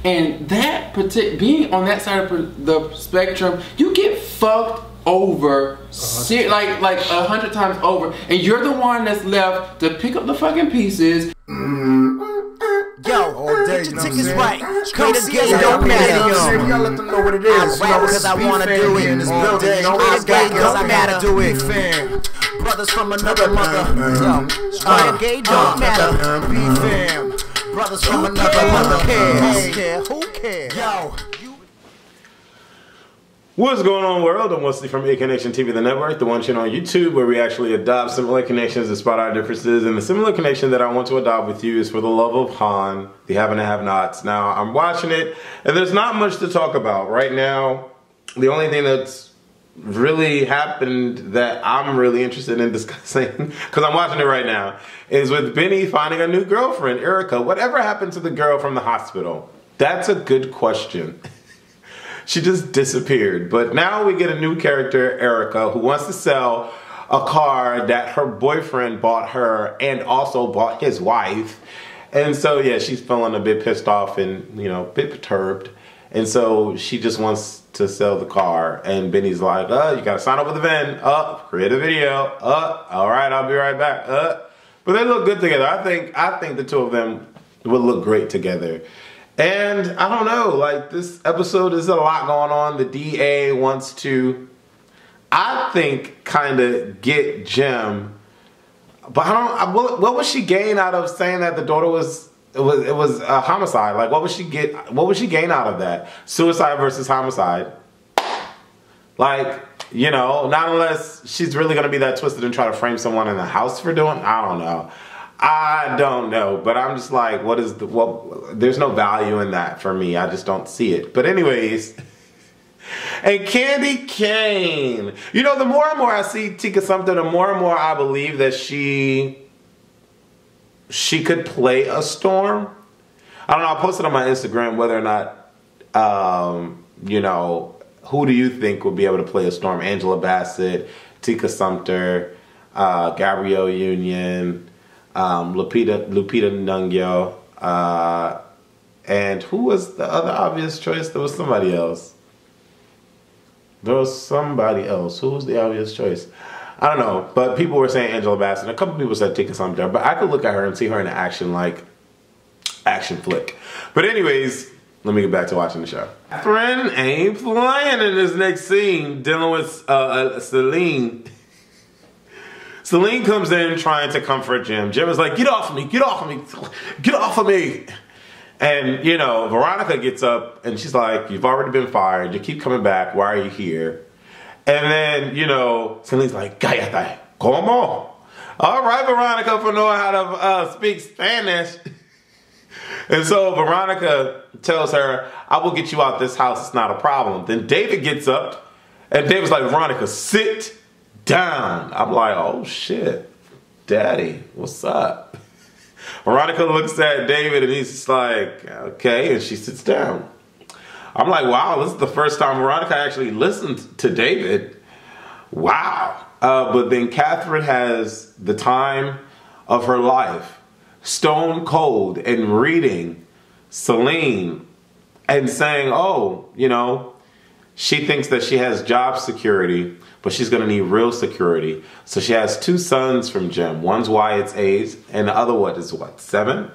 And that being on that side of the spectrum, you get fucked over like 100 times over, and you're the one that's left to pick up the fucking pieces. Yo, get your tickets right. Play the game, don't matter. You gotta let them know what it is. I rap because I wanna do it in this building. I rap because I gotta do it. Fam, brothers from another mother. Yo, play the game, don't matter. Be fam, brothers from another mother. Who cares? Yo. What's going on, world? I'm Wesley from Aconnectiontv, the network, the one channel on YouTube where we actually adopt similar connections to spot our differences. And the similar connection that I want to adopt with you is for the love of Han, the have and the have-nots. Now, I'm watching it, and there's not much to talk about right now. The only thing that's really happened that I'm really interested in discussing, because I'm watching it right now, is with Benny finding a new girlfriend, Erica. Whatever happened to the girl from the hospital? That's a good question. She just disappeared. But now we get a new character, Erica, who wants to sell a car that her boyfriend bought her and also bought his wife. And so, yeah, she's feeling a bit pissed off and, you know, a bit perturbed. And so she just wants to sell the car. And Benny's like, you gotta sign up with the VIN. Create a video. All right, I'll be right back. But they look good together. I think the two of them would look great together. And I don't know, like, this episode is a lot going on. The DA wants to, I think, kind of get Jim. But I don't, what would she gain out of saying that the daughter was a homicide? Like, what would she gain out of that? Suicide versus homicide. Like, you know, not unless she's really going to be that twisted and try to frame someone in the house for doing, I don't know. I don't know, but I'm just like, there's no value in that for me. I just don't see it. But anyways, and Candy Kane. You know, the more and more I see Tika Sumpter, the more and more I believe that she could play a Storm. I don't know, I posted on my Instagram whether or not, you know, who do you think would be able to play a Storm? Angela Bassett, Tika Sumpter, Gabrielle Union, Lupita Nyong'o, and who was the other obvious choice? There was somebody else. Who was the obvious choice? I don't know, but people were saying Angela Bassett. A couple people said Tika Sumpter, but I could look at her and see her in an action flick. But anyways, let me get back to watching the show. Catherine ain't playing in this next scene, dealing with Celine. Celine comes in trying to comfort Jim. Jim is like, get off of me, get off of me, get off of me. And, you know, Veronica gets up and she's like, you've already been fired. You keep coming back. Why are you here? And then, you know, Celine's like, cállate, ¿cómo? All right, Veronica, for knowing how to speak Spanish. And so Veronica tells her, I will get you out this house. It's not a problem. Then David gets up and David's like, Veronica, sit down. I'm like, oh shit, daddy, what's up? Veronica looks at David and he's just like, okay, and she sits down. I'm like, wow, this is the first time Veronica actually listened to David. Wow. But then Catherine has the time of her life, stone cold, and reading Celine and saying, oh, you know, she thinks that she has job security, but she's going to need real security. So she has two sons from Jim. One's Wyatt's age, and the other one is what, 7?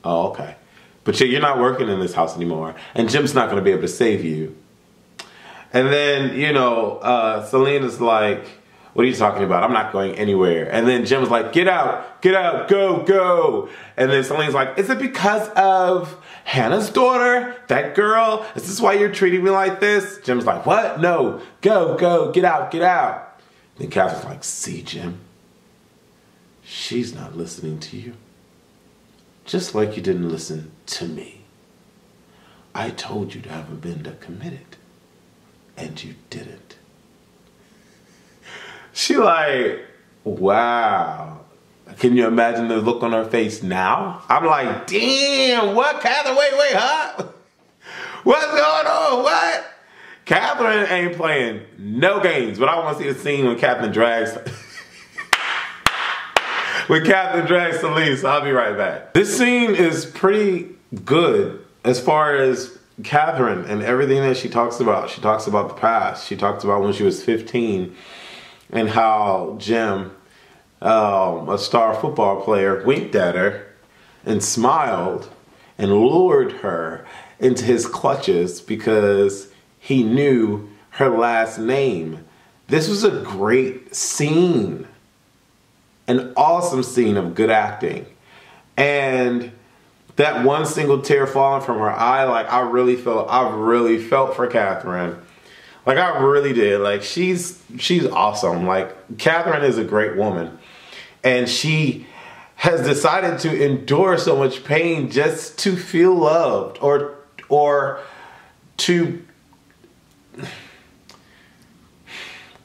Oh, okay. But you're not working in this house anymore, and Jim's not going to be able to save you. And then, you know, Celine is like, what are you talking about? I'm not going anywhere. And then Jim's like, get out, go, go. And then Celine's like, is it because of Hannah's daughter, that girl? Is this why you're treating me like this? Jim's like, what? No, go, get out, get out. Then Catherine's like, see, Jim, she's not listening to you. Just like you didn't listen to me. I told you to have Abinda committed, and you didn't. She like, wow. Can you imagine the look on her face now? I'm like, damn, what, Catherine? Wait, huh? What's going on? What? Catherine ain't playing no games, but I want to see the scene when Catherine drags Celine, so I'll be right back. This scene is pretty good. as far as Catherine and everything that she talks about the past. She talks about when she was 15 and how Jim, a star football player, winked at her and smiled and lured her into his clutches because he knew her last name. This was a great scene. An awesome scene of good acting. And that one single tear falling from her eye, like I really felt for Catherine. Like I really did. Like she's awesome. Like Catherine is a great woman. And she has decided to endure so much pain just to feel loved or to,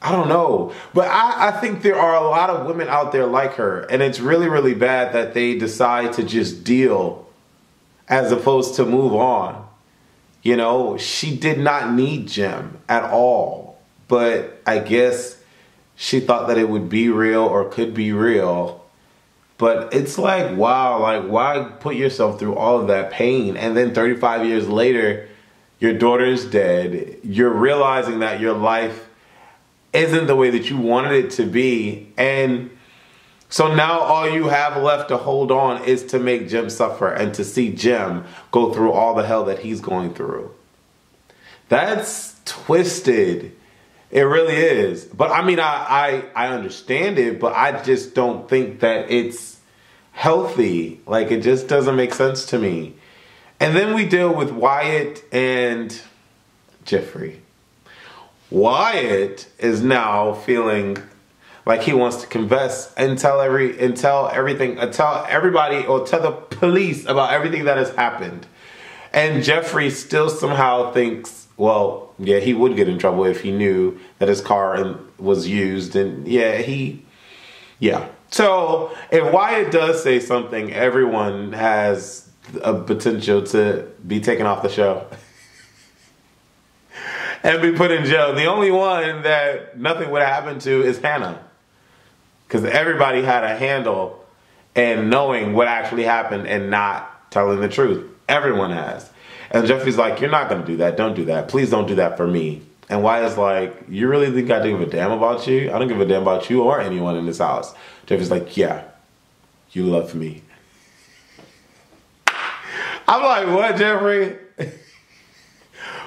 I don't know. But I think there are a lot of women out there like her. And it's really, really bad that they decide to just deal as opposed to move on. You know, she did not need Jim at all. But I guess she thought that it would be real or could be real. But it's like, wow, like why put yourself through all of that pain? And then 35 years later, your daughter is dead. You're realizing that your life isn't the way that you wanted it to be. And so now all you have left to hold on is to make Jim suffer and to see Jim go through all the hell that he's going through. That's twisted. It really is. But I mean, I understand it, but I just don't think that it's healthy. Like, it just doesn't make sense to me. And then we deal with Wyatt and Jeffrey. Wyatt is now feeling like he wants to confess and tell everybody or tell the police about everything that has happened. And Jeffrey still somehow thinks, well, yeah, he would get in trouble if he knew that his car was used. And yeah. So if Wyatt does say something, everyone has a potential to be taken off the show and be put in jail. The only one that nothing would happen to is Hannah. Because everybody had a handle in knowing what actually happened and not telling the truth. Everyone has. And Jeffrey's like, you're not going to do that. Don't do that. Please don't do that for me. And Wyatt's like, you really think I give a damn about you? I don't give a damn about you or anyone in this house. Jeffrey's like, yeah, you love me. I'm like, what, Jeffrey?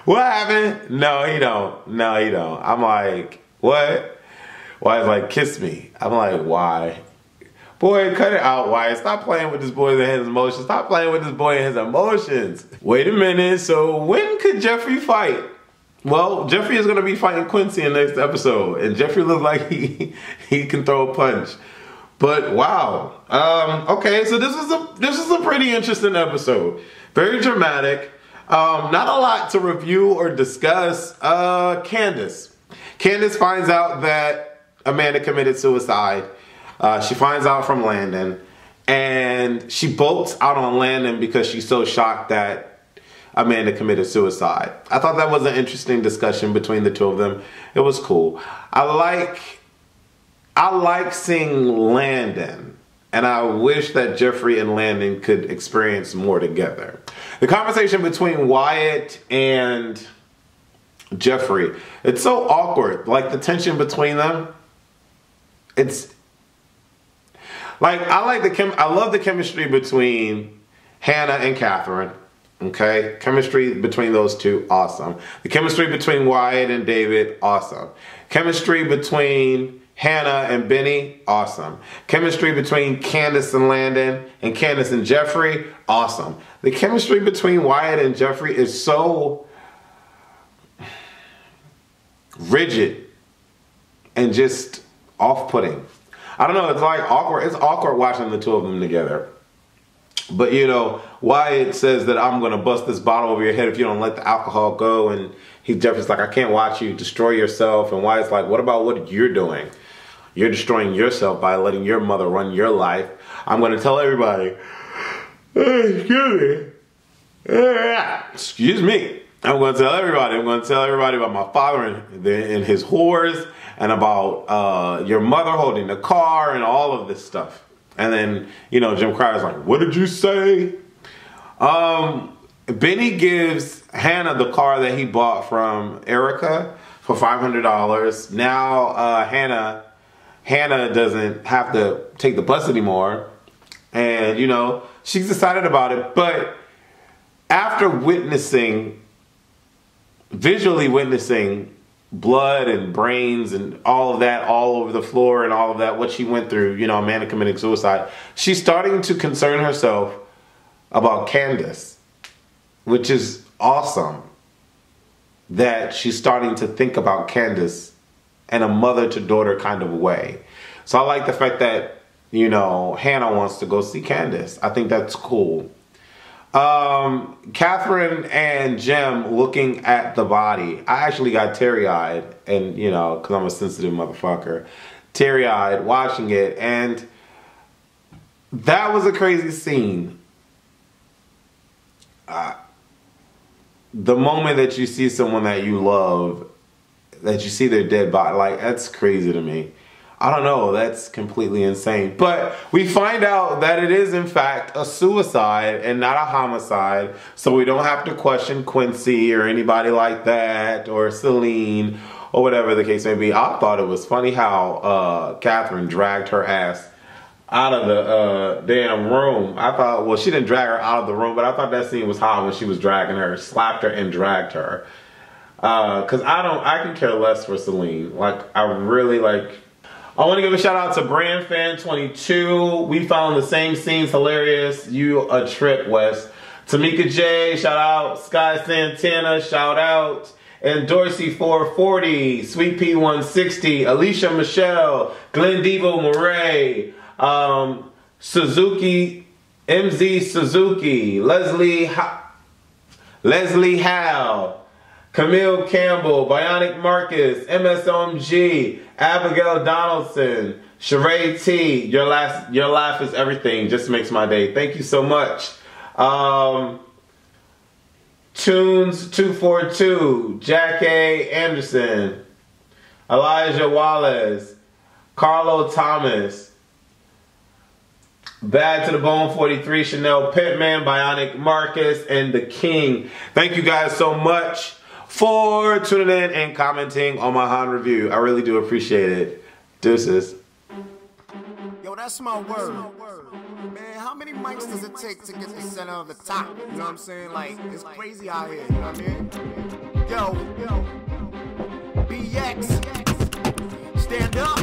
What happened? No, he don't. No, he don't. I'm like, what? Wyatt's like, kiss me. I'm like, why? Boy, cut it out, Wyatt. Stop playing with this boy and his emotions. Stop playing with this boy and his emotions. Wait a minute. So when could Jeffrey fight? Well, Jeffrey is going to be fighting Quincy in the next episode. And Jeffrey looks like he can throw a punch. But wow. Okay, so this is a pretty interesting episode. Very dramatic. Not a lot to review or discuss. Candace finds out that Amanda committed suicide. She finds out from Landon, and she bolts out on Landon because she's so shocked that Amanda committed suicide. I thought that was an interesting discussion between the two of them. It was cool. I like seeing Landon, and I wish that Jeffrey and Landon could experience more together. The conversation between Wyatt and Jeffrey, it's so awkward. Like the tension between them, it's like I love the chemistry between Hannah and Catherine. Okay, chemistry between those two, awesome. The chemistry between Wyatt and David, awesome. Chemistry between Hannah and Benny, awesome. Chemistry between Candace and Landon and Candace and Jeffrey, awesome. The chemistry between Wyatt and Jeffrey is so rigid and just off-putting. I don't know, it's like awkward. It's awkward watching the two of them together. But you know, Wyatt says that I'm gonna bust this bottle over your head if you don't let the alcohol go, and Jeffrey's like, I can't watch you destroy yourself. And Wyatt's like, what about what you're doing? You're destroying yourself by letting your mother run your life. I'm gonna tell everybody. Excuse me. I'm gonna tell everybody. I'm gonna tell everybody about my father and his whores, and about your mother holding the car and all of this stuff. And then, you know, Jim Cryer's like, what did you say? Benny gives Hannah the car that he bought from Erica for $500. Now Hannah doesn't have to take the bus anymore. And, you know, she's excited about it. But after visually witnessing blood and brains and all of that all over the floor and all of that, what she went through, you know, Amanda committing suicide, she's starting to concern herself about Candace, which is awesome that she's starting to think about Candace in a mother-to-daughter kind of way. So I like the fact that, you know, Hannah wants to go see Candace. I think that's cool. Catherine and Jim looking at the body. I actually got teary-eyed, and, you know, because I'm a sensitive motherfucker, teary-eyed watching it, and that was a crazy scene. The moment that you see someone that you love, that you see their dead body, like, that's crazy to me. I don't know, that's completely insane. But we find out that it is in fact a suicide and not a homicide, so we don't have to question Quincy or anybody like that, or Celine, or whatever the case may be. I thought it was funny how Catherine dragged her ass out of the damn room. I thought, well, she didn't drag her out of the room, but I thought that scene was hot when she was dragging her, slapped her and dragged her. Cause I can care less for Celine. Like, I really like. I want to give a shout out to BrandFan22. We found the same scenes hilarious. You a trip, Wes. Tamika J, shout out. Sky Santana, shout out. And Dorsey 440, Sweet P 160, Alicia Michelle, Glenn Devo Murray, Suzuki, MZ Suzuki, Leslie Howe, Camille Campbell, Bionic Marcus, MSOMG, Abigail Donaldson, Sheree T. Your laugh is everything. Just makes my day. Thank you so much. Tunes242, Jack A. Anderson, Elijah Wallace, Carlo Thomas, Bad to the Bone 43, Chanel Pittman, Bionic Marcus, and The King. Thank you guys so much for tuning in and commenting on my Han review. I really do appreciate it. Deuces. Yo, that's my word. Man, how many mics does it take to get the center of the top? You know what I'm saying? Like, it's crazy out here, you know what I mean? Yo, BX, stand up.